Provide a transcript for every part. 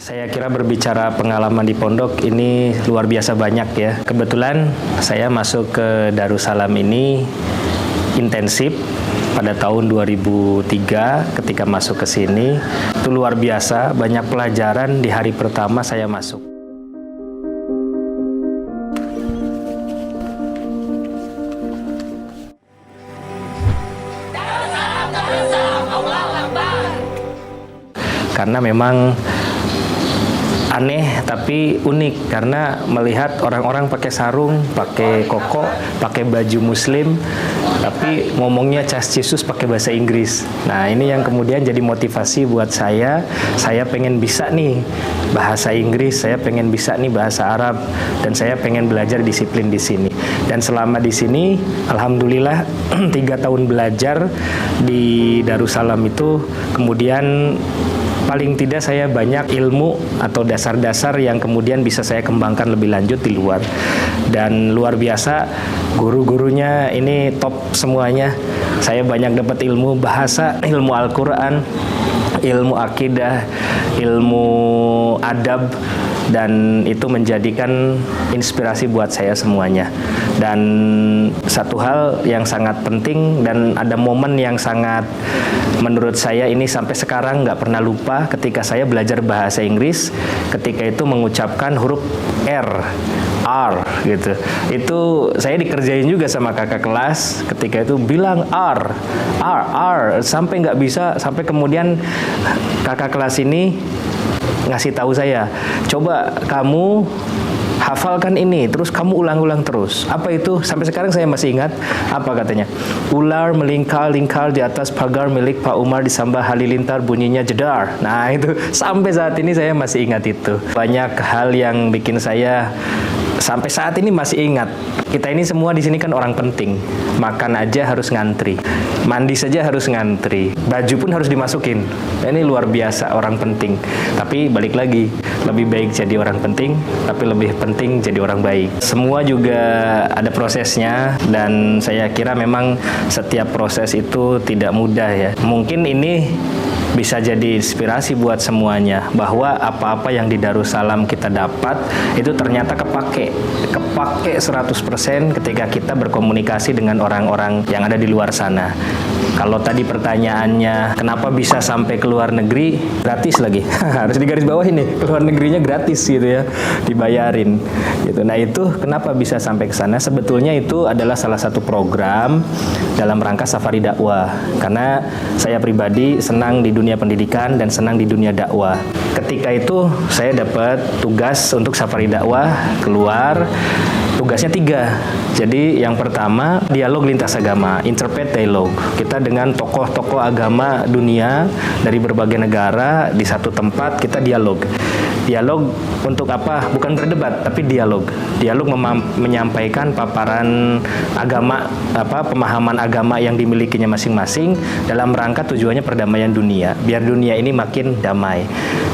Saya kira berbicara pengalaman di pondok ini luar biasa banyak ya. Kebetulan saya masuk ke Darussalam ini intensif pada tahun 2003 ketika masuk ke sini. Itu luar biasa, banyak pelajaran di hari pertama saya masuk. Karena memang aneh tapi unik karena melihat orang-orang pakai sarung, pakai koko, pakai baju muslim, tapi ngomongnya Cas Cisus pakai bahasa Inggris. Nah ini yang kemudian jadi motivasi buat saya pengen bisa nih bahasa Inggris, saya pengen bisa nih bahasa Arab, dan saya pengen belajar disiplin di sini. Dan selama di sini, alhamdulillah 3 tahun belajar di Darussalam itu, kemudian paling tidak saya banyak ilmu atau dasar-dasar yang kemudian bisa saya kembangkan lebih lanjut di luar. Dan luar biasa, guru-gurunya ini top semuanya. Saya banyak dapat ilmu bahasa, ilmu Al-Quran, ilmu akidah, ilmu adab, dan itu menjadikan inspirasi buat saya semuanya. Dan satu hal yang sangat penting dan ada momen yang sangat menurut saya ini sampai sekarang nggak pernah lupa ketika saya belajar bahasa Inggris, ketika itu mengucapkan huruf R gitu. Itu saya dikerjain juga sama kakak kelas ketika itu bilang R sampai nggak bisa, sampai kemudian kakak kelas ini ngasih tahu saya, coba kamu hafalkan ini, terus kamu ulang-ulang terus. Apa itu? Sampai sekarang saya masih ingat. Apa katanya? Ular melingkar-lingkar di atas pagar milik Pak Umar disambah halilintar bunyinya jedar. Nah itu sampai saat ini saya masih ingat itu. Banyak hal yang bikin saya sampai saat ini masih ingat. Kita ini semua di sini kan orang penting. Makan aja harus ngantri, mandi saja harus ngantri, baju pun harus dimasukin. Ini luar biasa orang penting. Tapi balik lagi, lebih baik jadi orang penting, tapi lebih penting jadi orang baik. Semua juga ada prosesnya, dan saya kira memang setiap proses itu tidak mudah ya. Mungkin ini bisa jadi inspirasi buat semuanya, bahwa apa-apa yang di Darussalam kita dapat itu ternyata kepake 100% ketika kita berkomunikasi dengan orang-orang yang ada di luar sana. Kalau tadi pertanyaannya kenapa bisa sampai ke luar negeri, gratis lagi. Harus digaris bawah ini, keluar negerinya gratis gitu ya, dibayarin gitu. Nah itu kenapa bisa sampai ke sana? Sebetulnya itu adalah salah satu program dalam rangka safari dakwah. Karena saya pribadi senang di dunia pendidikan dan senang di dunia dakwah. Ketika itu saya dapat tugas untuk safari dakwah keluar. Tugasnya 3. Jadi yang pertama, dialog lintas agama, interfaith dialogue. Kita dengan tokoh-tokoh agama dunia dari berbagai negara di satu tempat kita dialog. Dialog untuk apa? Bukan berdebat, tapi dialog. Dialog menyampaikan paparan agama, pemahaman agama yang dimilikinya masing-masing dalam rangka tujuannya perdamaian dunia. Biar dunia ini makin damai.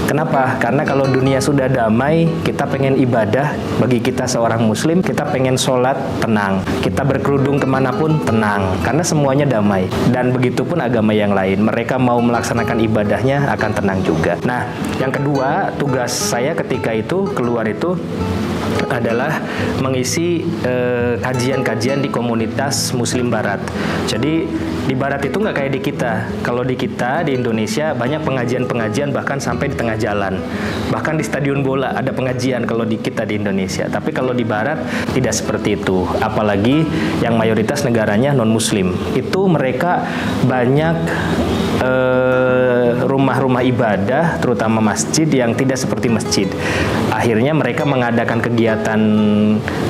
Kenapa? Karena kalau dunia sudah damai, kita pengen ibadah. Bagi kita seorang muslim, kita pengen sholat tenang. Kita berkerudung kemanapun tenang. Karena semuanya damai. Dan begitu pun agama yang lain. Mereka mau melaksanakan ibadahnya akan tenang juga. Nah, yang kedua, tugas saya ketika itu keluar itu adalah mengisi kajian-kajian di komunitas Muslim Barat. Jadi di Barat itu nggak kayak di kita. Kalau di kita di Indonesia banyak pengajian-pengajian bahkan sampai di tengah jalan. Bahkan di stadion bola ada pengajian kalau di kita di Indonesia. Tapi kalau di Barat tidak seperti itu. Apalagi yang mayoritas negaranya non-Muslim. Itu mereka banyak rumah-rumah ibadah, terutama masjid yang tidak seperti masjid. Akhirnya mereka mengadakan kegiatan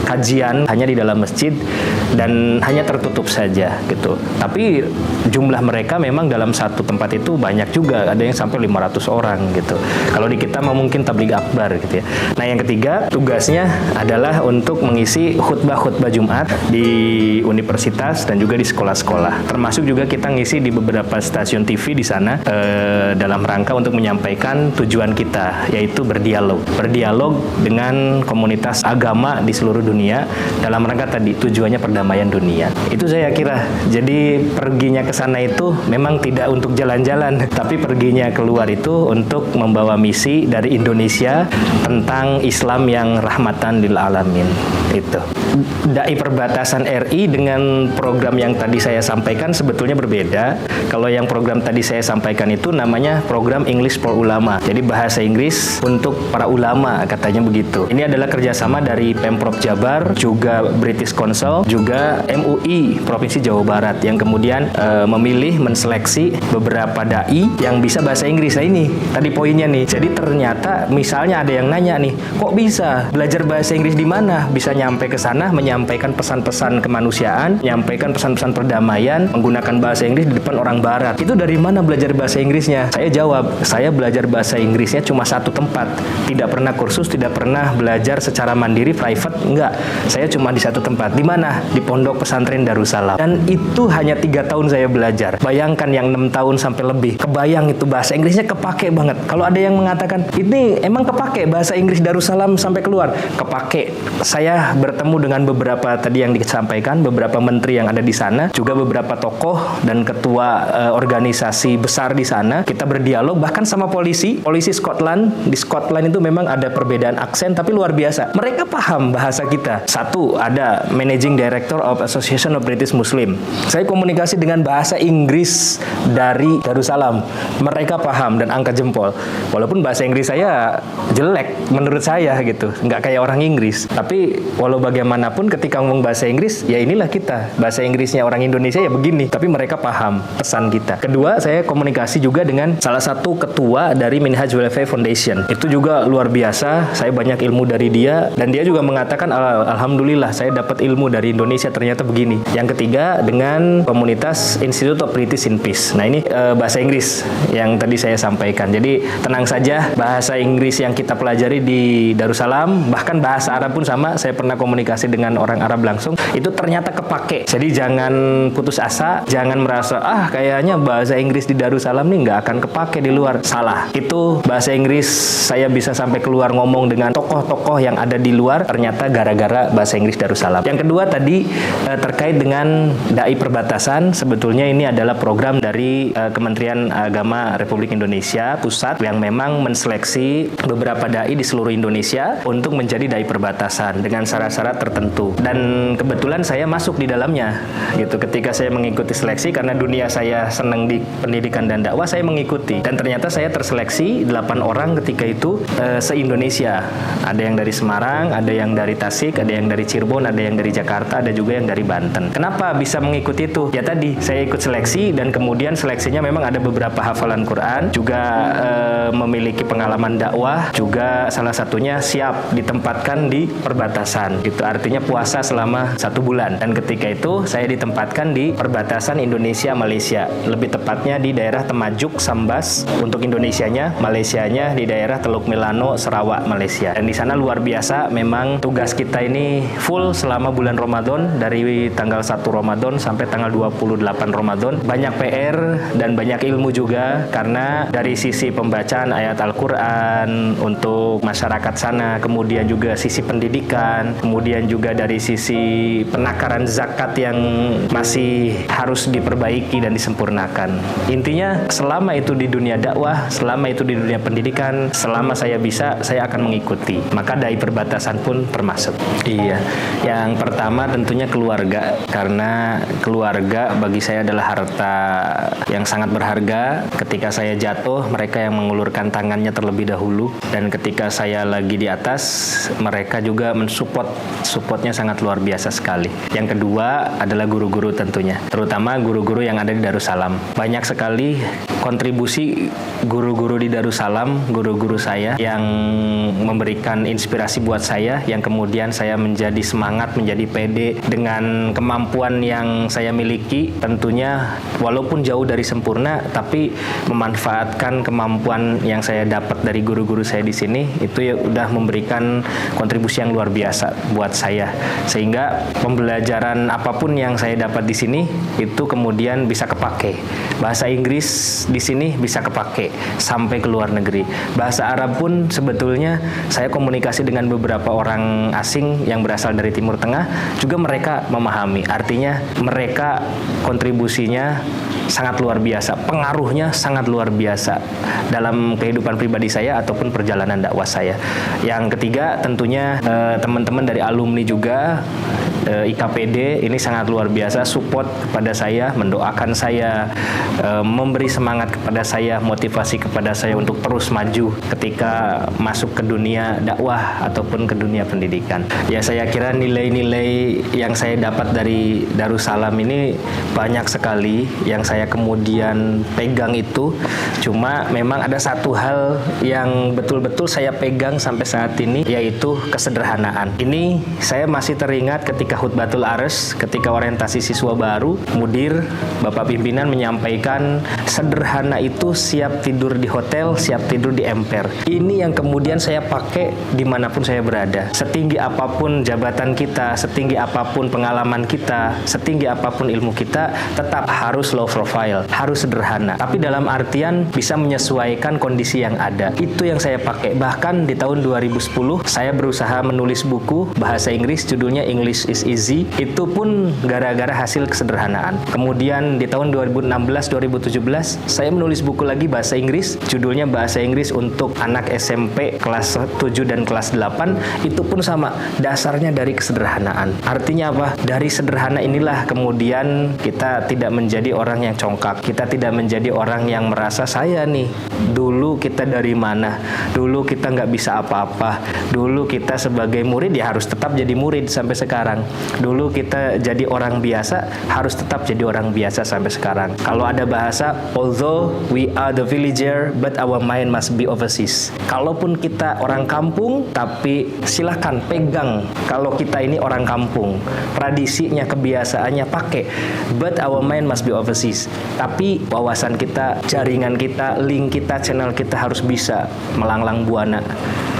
kajian hanya di dalam masjid dan hanya tertutup saja gitu. Tapi jumlah mereka memang dalam satu tempat itu banyak juga, ada yang sampai 500 orang gitu. Kalau di kita mungkin tabligh akbar gitu ya. Nah yang ketiga, tugasnya adalah untuk mengisi khutbah-khutbah Jumat di universitas dan juga di sekolah-sekolah. Termasuk juga kita ngisi di beberapa stasiun TV di sana dalam rangka untuk menyampaikan tujuan kita, yaitu berdialog dengan komunitas agama di seluruh dunia dalam rangka tadi tujuannya perdamaian perdamaian dunia. Itu saya kira. Jadi perginya ke sana itu memang tidak untuk jalan-jalan, tapi perginya keluar itu untuk membawa misi dari Indonesia tentang Islam yang rahmatan lil alamin. Itu. Dai perbatasan RI dengan program yang tadi saya sampaikan sebetulnya berbeda. Kalau yang program tadi saya sampaikan itu namanya program English for Ulama. Jadi bahasa Inggris untuk para ulama, katanya begitu. Ini adalah kerjasama dari Pemprov Jabar, juga British Council, juga MUI Provinsi Jawa Barat yang kemudian memilih menseleksi beberapa dai yang bisa bahasa Inggris. Nah ini tadi poinnya nih. Jadi ternyata misalnya ada yang nanya nih, kok bisa belajar bahasa Inggris di mana? Bisa nyampe ke sana menyampaikan pesan-pesan kemanusiaan, menyampaikan pesan-pesan perdamaian menggunakan bahasa Inggris di depan orang Barat. Itu dari mana belajar bahasa Inggrisnya? Saya jawab, saya belajar bahasa Inggrisnya cuma satu tempat. Tidak pernah kursus, tidak pernah belajar secara mandiri, private, enggak. Saya cuma di satu tempat. Di mana? Di Pondok Pesantren Darussalam. Dan itu hanya 3 tahun saya belajar. Bayangkan yang 6 tahun sampai lebih. Kebayang itu bahasa Inggrisnya kepake banget. Kalau ada yang mengatakan, ini emang kepake bahasa Inggris Darussalam sampai keluar? Kepake. Saya bertemu dengan beberapa tadi yang disampaikan, beberapa menteri yang ada di sana, juga beberapa tokoh dan ketua organisasi besar di sana. Kita berdialog bahkan sama polisi Scotland. Di Scotland itu memang ada perbedaan aksen tapi luar biasa. Mereka paham bahasa kita. Satu, ada Managing Director of Association of British Muslim. Saya komunikasi dengan bahasa Inggris dari Darussalam. Mereka paham dan angkat jempol. Walaupun bahasa Inggris saya jelek menurut saya gitu, nggak kayak orang Inggris. Tapi walau bagaimanapun ketika ngomong bahasa Inggris, ya inilah kita. Bahasa Inggrisnya orang Indonesia ya begini. Tapi mereka paham pesan kita. Kedua, saya komunikasi juga dengan salah satu ketua dari Minhaj Welfare Foundation. Itu juga luar biasa. Saya banyak ilmu dari dia. Dan dia juga mengatakan, alhamdulillah saya dapat ilmu dari Indonesia ternyata begini. Yang ketiga, dengan komunitas Institute of British in Peace. Nah ini bahasa Inggris yang tadi saya sampaikan. Jadi tenang saja, bahasa Inggris yang kita pelajari di Darussalam, bahkan bahasa Arab pun sama. Saya pernah komunikasi dengan orang Arab langsung, itu ternyata kepake. Jadi jangan putus asa, jangan merasa kayaknya bahasa Inggris di Darussalam nih nggak akan kepake di luar. Salah. Itu bahasa Inggris saya bisa sampai keluar ngomong dengan tokoh-tokoh yang ada di luar, ternyata gara-gara bahasa Inggris Darussalam. Yang kedua tadi terkait dengan dai perbatasan, sebetulnya ini adalah program dari Kementerian Agama Republik Indonesia Pusat yang memang menseleksi beberapa dai di seluruh Indonesia untuk menjadi dai perbatasan dengan syarat-syarat tertentu. Dan kebetulan saya masuk di dalamnya gitu. Ketika saya mengikuti seleksi, karena dunia saya senang di pendidikan dan dakwah, saya mengikuti. Dan ternyata saya terseleksi 8 orang ketika itu se-Indonesia. Ada yang dari Semarang, ada yang dari Tasik, ada yang dari Cirebon, ada yang dari Jakarta, ada juga yang dari Banten. Kenapa bisa mengikuti itu? Ya tadi, saya ikut seleksi dan kemudian seleksinya memang ada beberapa hafalan Quran, juga memiliki pengalaman dakwah, juga salah satunya siap ditempatkan di perbatasan. Itu artinya puasa selama 1 bulan. Dan ketika itu saya ditempatkan di perbatasan Indonesia-Malaysia. Lebih tepatnya di daerah Temajuk, Sambas untuk Indonesianya, Malaysianya di daerah Teluk Milano, Sarawak, Malaysia. Dan di sana luar biasa, memang tugas kita ini full selama bulan Ramadan, dari tanggal 1 Ramadan sampai tanggal 28 Ramadan. Banyak PR dan banyak ilmu juga, karena dari sisi pembacaan ayat Al-Quran untuk masyarakat sana, kemudian juga sisi pendidikan, kemudian juga dari sisi penakaran zakat yang masih harus diperbaiki dan disempurnakan. Intinya selama itu di dunia dakwah, selama itu di dunia pendidikan, selama saya bisa, saya akan mengikuti. Maka dai perbatasan pun termasuk. Iya. Yang pertama tentunya keluarga, karena keluarga bagi saya adalah harta yang sangat berharga. Ketika saya jatuh, mereka yang mengulurkan tangannya terlebih dahulu, dan ketika saya lagi di atas, mereka juga supportnya sangat luar biasa sekali. Yang kedua adalah guru-guru tentunya, terutama guru-guru yang ada di Darussalam. Banyak sekali kontribusi guru-guru di Darussalam, guru-guru saya yang memberikan inspirasi buat saya, yang kemudian saya menjadi semangat, menjadi pede dengan kemampuan yang saya miliki. Tentunya walaupun jauh dari sempurna, tapi memanfaatkan kemampuan yang saya dapat dari guru-guru saya di sini, itu ya udah memberikan kontribusi yang luar biasa buat saya. Sehingga pembelajaran apapun yang saya dapat di sini itu kemudian bisa kepake Bahasa Inggris di sini bisa kepake sampai ke luar negeri. Bahasa Arab pun sebetulnya saya komunikasi dengan beberapa orang asing yang berasal dari Timur Tengah, juga mereka memahami. Artinya mereka kontribusinya sangat luar biasa, pengaruhnya sangat luar biasa dalam kehidupan pribadi saya ataupun perjalanan dakwah saya. Yang ketiga tentunya teman-teman dari alumni juga, IKPD ini sangat luar biasa, support kepada saya, mendoakan saya, memberi semangat kepada saya, motivasi kepada saya untuk terus maju ketika masuk ke dunia dakwah ataupun ke dunia pendidikan. Ya, saya kira nilai-nilai yang saya dapat dari Darussalam ini banyak sekali yang saya kemudian pegang itu. Cuma memang ada satu hal yang betul-betul saya pegang sampai saat ini, yaitu kesederhanaan. Ini saya masih teringat ketika khutbatul ares, ketika orientasi siswa baru, mudir, Bapak pimpinan menyampaikan sederhana itu siap tidur di hotel, siap tidur di emper. Ini yang kemudian saya pakai dimanapun saya berada. Setinggi apapun jabatan kita, setinggi apapun pengalaman kita, setinggi apapun ilmu kita, tetap harus low profile, harus sederhana. Tapi dalam artian bisa menyesuaikan kondisi yang ada. Itu yang saya pakai. Bahkan di tahun 2010 saya berusaha menulis buku bahasa Inggris, judulnya English is Easy. Itu pun gara-gara hasil kesederhanaan. Kemudian di tahun 2016-2017 saya menulis buku lagi bahasa Inggris, judulnya Bahasa Inggris untuk Anak SMP kelas 7 dan kelas 8. Itu pun sama, dasarnya dari kesederhanaan. Artinya apa? Dari sederhana inilah kemudian kita tidak menjadi orang yang congkak, kita tidak menjadi orang yang merasa saya nih, dulu kita dari mana, dulu kita nggak bisa apa-apa, dulu kita sebagai murid ya harus tetap jadi murid sampai sekarang, dulu kita jadi orang biasa harus tetap jadi orang biasa sampai sekarang. Kalau ada bahasa, although we are the villager but our mind must be overseas. Kalaupun kita orang kampung, tapi silahkan pegang kalau kita ini orang kampung, tradisinya, kebiasaannya pakai, but our mind must be overseas. Tapi wawasan kita, jaringan kita, link kita, channel kita harus bisa melanglang buana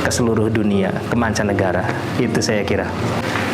ke seluruh dunia, ke mancanegara. Itu saya kira.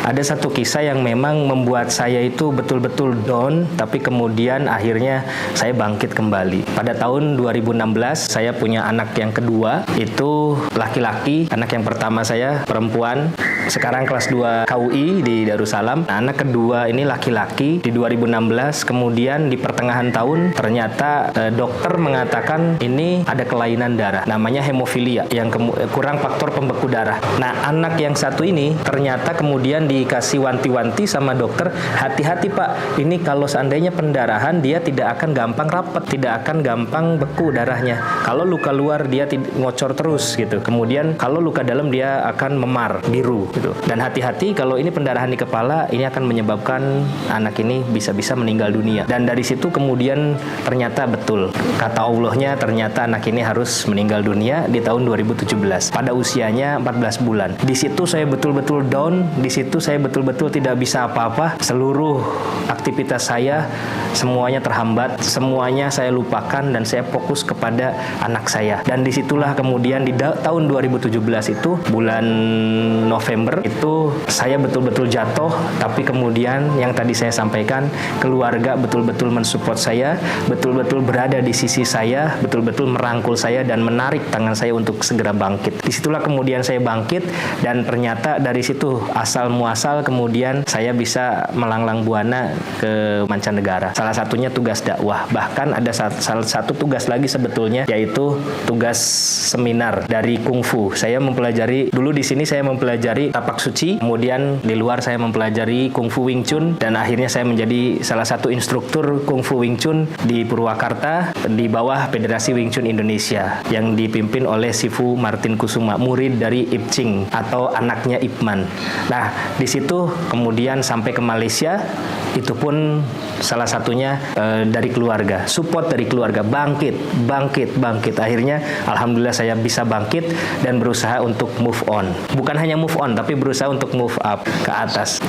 Ada satu kisah yang memang membuat saya itu betul-betul down, tapi kemudian akhirnya saya bangkit kembali. Pada tahun 2016 saya punya anak yang kedua, itu laki-laki. Anak yang pertama saya perempuan, sekarang kelas 2 KUI di Darussalam. Anak kedua ini laki-laki di 2016. Kemudian di pertengahan tahun ternyata dokter mengatakan ini ada kelainan darah, namanya hemofilia, yang kurang faktor pembeku darah. Nah, anak yang satu ini ternyata kemudian dikasih wanti-wanti sama dokter, hati-hati Pak, ini kalau seandainya pendarahan dia tidak akan gampang rapat, tidak akan gampang beku darahnya. Kalau luka luar dia ngocor terus gitu. Kemudian kalau luka dalam dia akan memar, biru gitu. Dan hati-hati kalau ini pendarahan di kepala, ini akan menyebabkan anak ini bisa-bisa meninggal dunia. Dan dari situ kemudian ternyata betul, kata Allahnya ternyata anak ini harus meninggal dunia di tahun 2017 pada usianya 14 bulan. Di situ saya betul-betul down, di situ saya betul-betul tidak bisa apa-apa. Seluruh aktivitas saya semuanya terhambat, semuanya saya lupakan dan saya fokus kepada anak saya. Dan disitulah kemudian di tahun 2017 itu bulan November itu saya betul-betul jatuh. Tapi kemudian yang tadi saya sampaikan, keluarga betul-betul mensupport saya, betul-betul berada di sisi saya, betul-betul merangkul saya dan menarik tangan saya untuk segera bangkit. Disitulah kemudian saya bangkit dan ternyata dari situ asal muasal kemudian saya bisa melanglang buana ke mancanegara. Salah satunya tugas dakwah. Bahkan ada salah satu tugas lagi sebetulnya, yaitu tugas seminar dari kungfu. Saya mempelajari dulu di sini, saya mempelajari tapak suci, kemudian di luar saya mempelajari kungfu Wing Chun, dan akhirnya saya menjadi salah satu instruktur kungfu Wing Chun di Purwakarta di bawah Federasi Wing Chun Indonesia yang dipimpin oleh Sifu Martin Kusuma, murid dari Ip Ching atau anaknya Ip Man. Nah, di situ kemudian sampai ke Malaysia, itu pun salah satunya dari keluarga, support dari keluarga, bangkit. Akhirnya alhamdulillah saya bisa bangkit dan berusaha untuk move on. Bukan hanya move on, tapi berusaha untuk move up ke atas.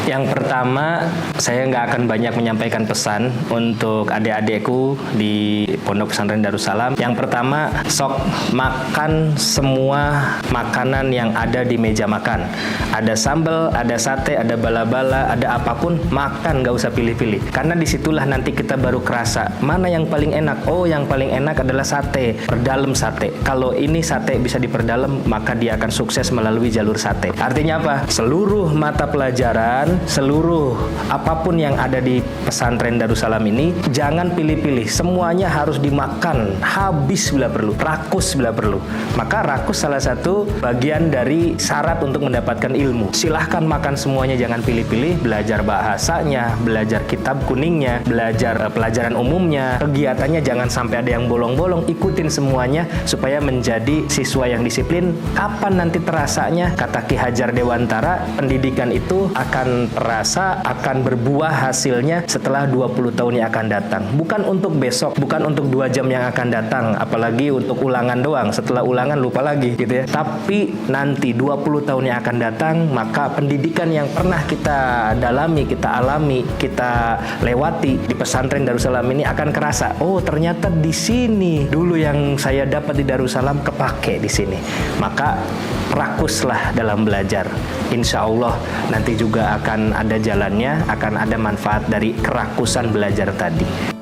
Yang pertama, saya nggak akan banyak menyampaikan pesan untuk adik-adikku di Pondok Pesantren Darussalam. Yang pertama, sok makan semua makanan yang ada di meja makan. Ada sambal, ada sate, ada bala-bala, ada apapun, makan, nggak usah pilih-pilih. Karena disitulah nanti kita baru kerasa mana yang paling enak. Oh, yang paling enak adalah sate, perdalam sate. Kalau ini sate bisa diperdalam, maka dia akan sukses melalui jalur sate. Artinya apa? Seluruh mata pelajaran, seluruh apapun yang ada di pesantren Darussalam ini, jangan pilih-pilih. Semuanya harus dimakan habis bila perlu, rakus bila perlu. Maka rakus salah satu bagian dari syarat untuk mendapatkan ilmu. Silahkan makan semuanya, jangan pilih-pilih. Belajar bahasanya, belajar kitab kuningnya, belajar pelajaran umumnya, kegiatannya jangan sampai ada yang bolong-bolong. Ikutin semuanya supaya menjadi siswa yang disiplin. Kapan nanti terasanya? Kata Ki Hajar Dewantara, pendidikan itu akan terasa, akan berbuah hasilnya setelah 20 tahun yang akan datang. Bukan untuk besok, bukan untuk 2 jam yang akan datang, apalagi untuk ulangan doang. Setelah ulangan lupa lagi gitu ya. Tapi nanti 20 tahun yang akan datang, maka pendidikan yang pernah kita dalami, kita alami, kita lewati di pesantren Darussalam ini akan kerasa. Oh, ternyata di sini dulu yang saya dapat di Darussalam kepake di sini. Maka rakuslah dalam belajar. Insya Allah nanti juga akan ada jalannya, akan ada manfaat dari kerakusan belajar tadi.